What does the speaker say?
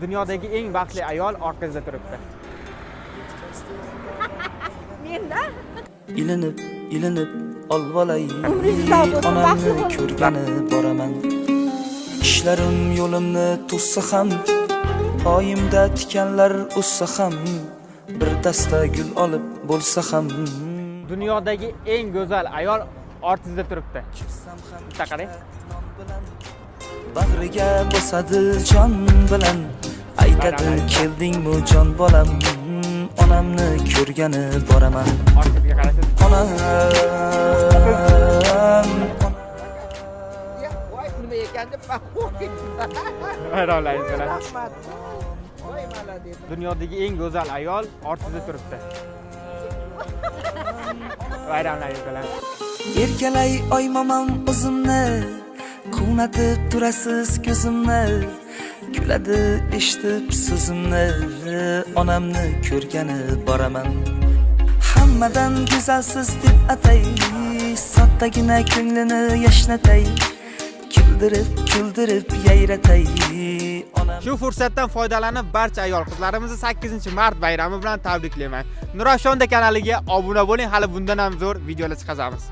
Dunyodagi eng baxtli ayol orqangizda turibdi. Menda? ilinib olvolay Umringiz uzoq bo'lsin, baxtli onamni bo'ling. ko'rgani boraman. Ishlarim yo'limni to'ssa ham, poyimda tikanlar o'ssa ham, bir dasta gul olib bo'lsa ham, Dunyodagi eng go'zal ayol ortingizda turibdi. Bitta qarang. bag'riga bosadi jon bilan, aytadi keldingmi jon bolam, onamni ko'rgani boraman. Orqangizga qarasiz. Onam Voy, nima ekan deb qo'rqdim. Hayronlangiz bilan. Rahmat. Voy, malades. Dunyodagi eng go'zal ayol ortingizda turibdi. Hayronlangiz bilan. erkalay oymamam o'zimni, quvnatib turasiz ko'zimni, kuladi eshitib so'zimni, onamni ko'rgani boraman. Hammadan go'zalsiz deb atay, soddagina ko'nglini yashnatay, kuldirib yayratay, onam. Shu fursatdan foydalanib barcha ayol qizlarimizni 8-mart bayrami bilan tabriklayman. Nurafshonda kanaliga obuna bo'ling, hali bundan ham zo'r videolar chiqazamiz.